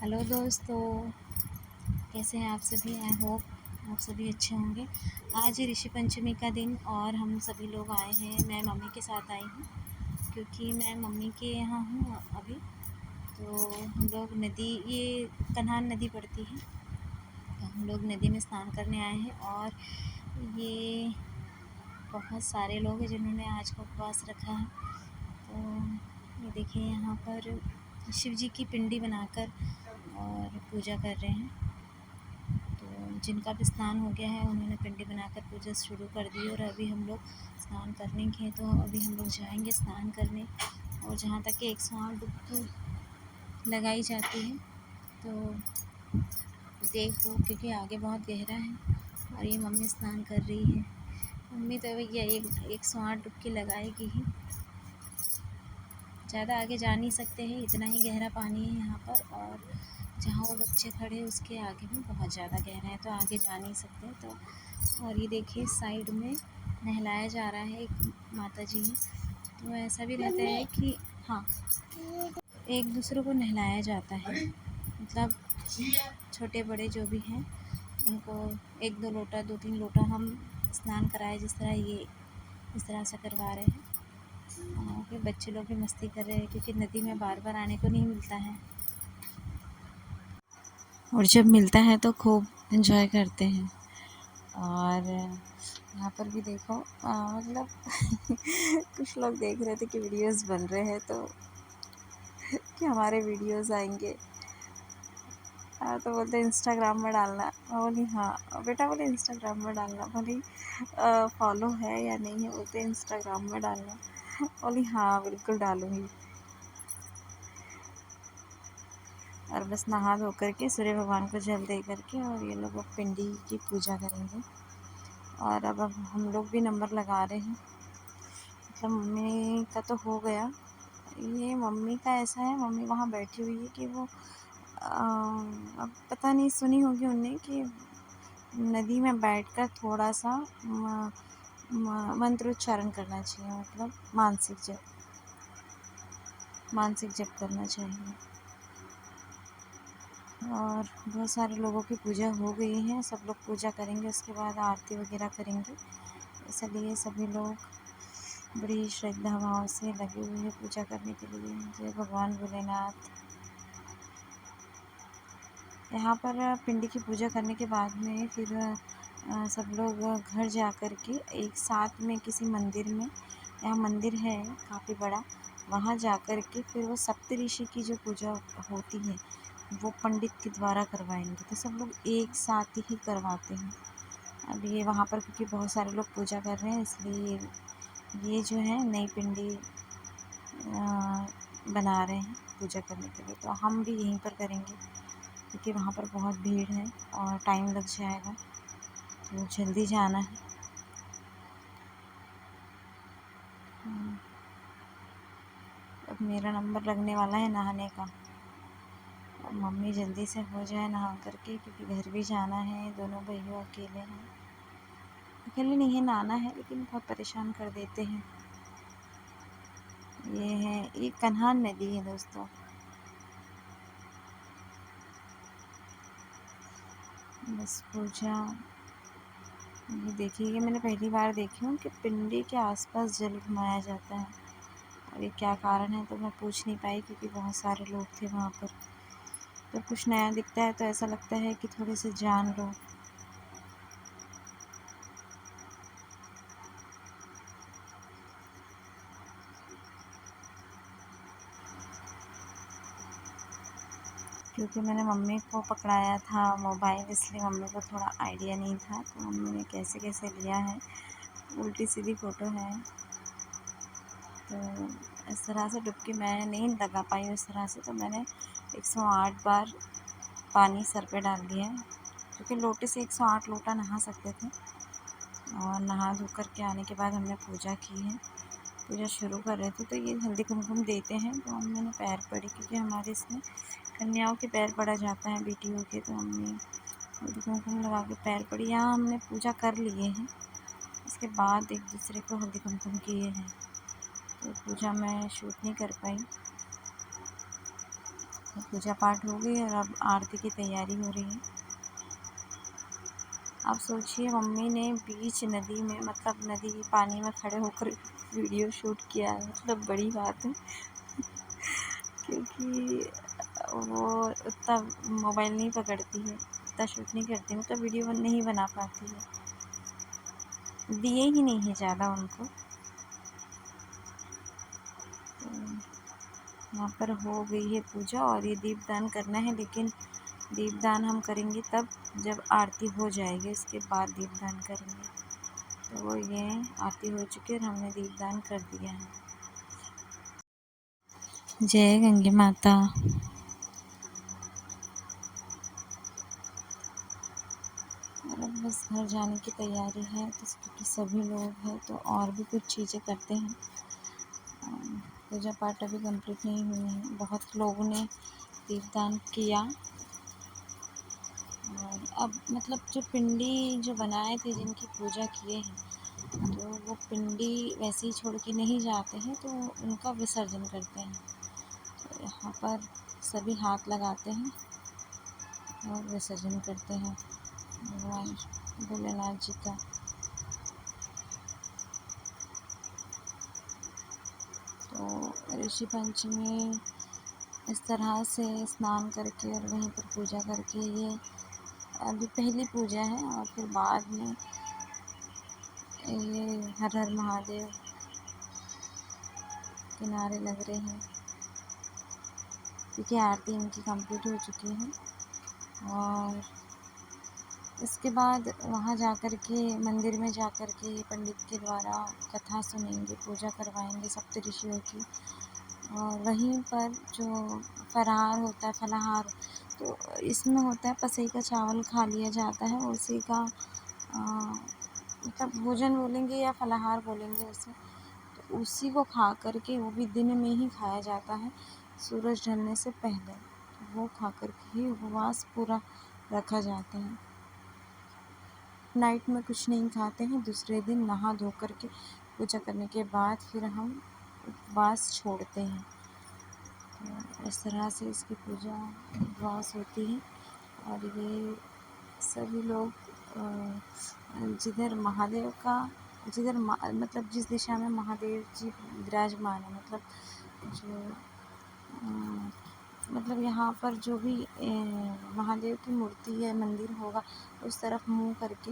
Hello दोस्तों, कैसे हैं आप सभी। आई होप आप सभी अच्छे होंगे। आज है ऋषि पंचमी का दिन और हम सभी लोग आए हैं। मैं मम्मी के साथ आई हूँ क्योंकि मैं मम्मी के यहाँ हूँ अभी। तो हम लोग नदी, ये कन्हान नदी पड़ती है, तो हम लोग नदी में स्नान करने आए हैं। और ये बहुत सारे लोग हैं जिन्होंने आज का उपवास रखा है। तो ये देखिए, यहाँ पर शिव जी की पिंडी बनाकर और पूजा कर रहे हैं। तो जिनका भी स्नान हो गया है उन्होंने पिंडी बनाकर पूजा शुरू कर दी। और अभी हम लोग स्नान करने के हैं, तो अभी हम लोग जाएंगे स्नान करने। और जहाँ तक कि 108 डुबकी लगाई जाती है, तो देखो क्योंकि आगे बहुत गहरा है और ये मम्मी स्नान कर रही है। मम्मी तो भैया 108 डुबकी लगाएगी ही, ज़्यादा आगे जा नहीं सकते हैं, इतना ही गहरा पानी है यहाँ पर। और जहाँ वो बच्चे खड़े हैं उसके आगे भी बहुत ज़्यादा गहरा है, तो आगे जा नहीं सकते। तो और ये देखिए साइड में नहलाया जा रहा है, एक माता जी है। तो ऐसा भी रहता है कि हाँ, एक दूसरे को नहलाया जाता है, मतलब छोटे बड़े जो भी हैं उनको 1-2 लोटा, 2-3 लोटा हम स्नान कराए, जिस तरह ये इस तरह से करवा रहे हैं। और फिर बच्चे लोग भी मस्ती कर रहे हैं क्योंकि नदी में बार बार आने को नहीं मिलता है, और जब मिलता है तो खूब एंजॉय करते हैं। और यहाँ पर भी देखो, मतलब कुछ लोग देख रहे थे कि वीडियोस बन रहे हैं, तो कि हमारे वीडियोस आएंगे। तो बोलते इंस्टाग्राम में डालना। मैं बोली हाँ बेटा, बोले इंस्टाग्राम में डालना। बोली फॉलो है या नहीं है, बोलते इंस्टाग्राम में डालना। बोली हाँ बिल्कुल डालूँगी। और बस नहा धो करके सूर्य भगवान को जल दे करके और ये लोग अब पिंडी की पूजा करेंगे। और अब हम लोग भी नंबर लगा रहे हैं। मतलब मम्मी का तो हो गया। ये मम्मी का ऐसा है, मम्मी वहाँ बैठी हुई है कि वो अब पता नहीं सुनी होगी उनने कि नदी में बैठकर थोड़ा सा मंत्रोच्चारण करना चाहिए, मतलब मानसिक जप करना चाहिए। और बहुत सारे लोगों की पूजा हो गई है, सब लोग पूजा करेंगे, उसके बाद आरती वगैरह करेंगे। इसलिए सभी लोग बड़ी श्रद्धा भाव से लगे हुए हैं पूजा करने के लिए। जय भगवान भोलेनाथ। यहाँ पर पिंडी की पूजा करने के बाद में फिर सब लोग घर जा कर के एक साथ में किसी मंदिर में, यहाँ मंदिर है काफ़ी बड़ा, वहाँ जा कर के फिर वो सप्तऋषि की जो पूजा होती है वो पंडित के द्वारा करवाएंगे। तो सब लोग एक साथ ही करवाते हैं। अब ये वहाँ पर क्योंकि बहुत सारे लोग पूजा कर रहे हैं, इसलिए ये जो है नई पिंडी बना रहे हैं पूजा करने के लिए। तो हम भी यहीं पर करेंगे क्योंकि वहाँ पर बहुत भीड़ है और टाइम लग जाएगा, तो जल्दी जाना है। अब मेरा नंबर लगने वाला है नहाने का। अब मम्मी जल्दी से हो जाए नहा करके, क्योंकि घर भी जाना है। दोनों भैया अकेले हैं, अकेले नहीं है, नहाना है लेकिन बहुत परेशान कर देते हैं। ये कन्हान नदी है दोस्तों। बस पूजा, ये देखिए, ये मैंने पहली बार देखी हूँ कि पिंडी के आसपास जल घुमाया जाता है। और ये क्या कारण है तो मैं पूछ नहीं पाई क्योंकि बहुत सारे लोग थे वहाँ पर। तो कुछ नया दिखता है तो ऐसा लगता है कि थोड़े से जान लो। क्योंकि मैंने मम्मी को पकड़ाया था मोबाइल, इसलिए मम्मी को थोड़ा आइडिया नहीं था। तो मम्मी ने कैसे कैसे लिया है, उल्टी सीधी फ़ोटो है। तो इस तरह से डुबकी मैं नहीं लगा पाई उस तरह से, तो मैंने 108 बार पानी सर पे डाल दिया है, क्योंकि लोटे से 108 लोटा नहा सकते थे। और नहा धो कर के आने के बाद हमने पूजा की है। पूजा शुरू कर रहे थे तो ये हल्दी कुमकुम देते हैं, तो मैंने पैर पड़ी क्योंकि हमारे इसमें कन्याओं के पैर पड़ा जाता है, बेटियों के। तो हमने हल्दी कुमकुम लगा के पैर पड़ी। यहाँ हमने पूजा कर लिए हैं, इसके बाद एक दूसरे को हल्दी कुमकुम किए हैं। तो पूजा मैं शूट नहीं कर पाई। तो पूजा पाठ हो गई और अब आरती की तैयारी हो रही है। आप सोचिए मम्मी ने बीच नदी में, मतलब नदी पानी में खड़े होकर वीडियो शूट किया है, मतलब बड़ी बात है। क्योंकि वो उतना मोबाइल नहीं पकड़ती है, उतना शूट नहीं करती, मतलब वीडियो नहीं बना पाती है, दिए ही नहीं है ज़्यादा उनको। तो यहाँ पर हो गई है पूजा और ये दीपदान करना है, लेकिन दीपदान हम करेंगे तब जब आरती हो जाएगी, उसके बाद दीपदान करेंगे। तो वो ये आरती हो चुकी है और हमने दीपदान कर दिया है। जय गंगे माता। और अब बस घर जाने की तैयारी है, तो क्योंकि सभी लोग हैं तो और भी कुछ चीज़ें करते हैं। पूजा पाठ अभी कंप्लीट नहीं हुई है, बहुत लोगों ने दीपदान किया। और अब मतलब जो पिंडी जो बनाए थे, जिनकी पूजा किए हैं, तो वो पिंडी वैसे ही छोड़ के नहीं जाते हैं, तो उनका विसर्जन करते हैं। तो यहाँ पर सभी हाथ लगाते हैं और विसर्जन करते हैं भगवान भोलेनाथ जी का। तो ऋषि पंचमी इस तरह से स्नान करके और वहीं पर पूजा करके, ये अभी पहली पूजा है और फिर बाद में ये हर हर महादेव के नारे लग रहे हैं, क्योंकि आरती इनकी कंप्लीट हो चुकी है। और इसके बाद वहाँ जाकर के मंदिर में जाकर के पंडित के द्वारा कथा सुनेंगे, पूजा करवाएंगे सप्तऋषियों की। और वहीं पर जो फरार होता है, फलाहार, तो इसमें होता है पसई का चावल खा लिया जाता है, उसी का मतलब भोजन बोलेंगे या फलाहार बोलेंगे उसे। तो उसी को खा कर के, वो भी दिन में ही खाया जाता है, सूरज ढलने से पहले। तो वो खा कर के ही उपवास पूरा रखा जाता है। नाइट में कुछ नहीं खाते हैं, दूसरे दिन नहा धो कर के पूजा करने के बाद फिर हम उपवास छोड़ते हैं। तो इस तरह से इसकी पूजा उपवास होती है। और ये सभी लोग जिधर महादेव का, जिधर मतलब जिस दिशा में महादेव जी विराजमान है, मतलब जो मतलब यहाँ पर जो भी महादेव की मूर्ति है, मंदिर होगा, उस तरफ मुँह करके,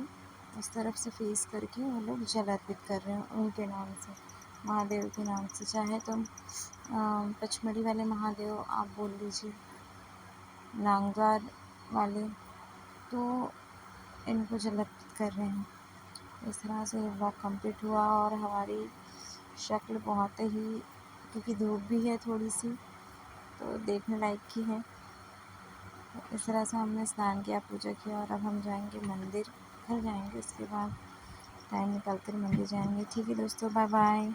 उस तरफ से फेस करके वो लोग जल अर्पित कर रहे हैं उनके नाम से, महादेव के नाम से। चाहे तो पचमढ़ी वाले महादेव आप बोल लीजिए, नांगवार वाले, तो इनको जल अर्पित कर रहे हैं। इस तरह से ये ब्लॉग कंप्लीट हुआ और हमारी शक्ल बहुत ही, क्योंकि धूप भी है थोड़ी सी, तो देखने लायक ही है। तो इस तरह से हमने स्नान किया, पूजा किया और अब हम जाएंगे मंदिर, घर जाएंगे, उसके बाद टाइम निकाल कर मंदिर जाएंगे। ठीक है दोस्तों, बाय बाय।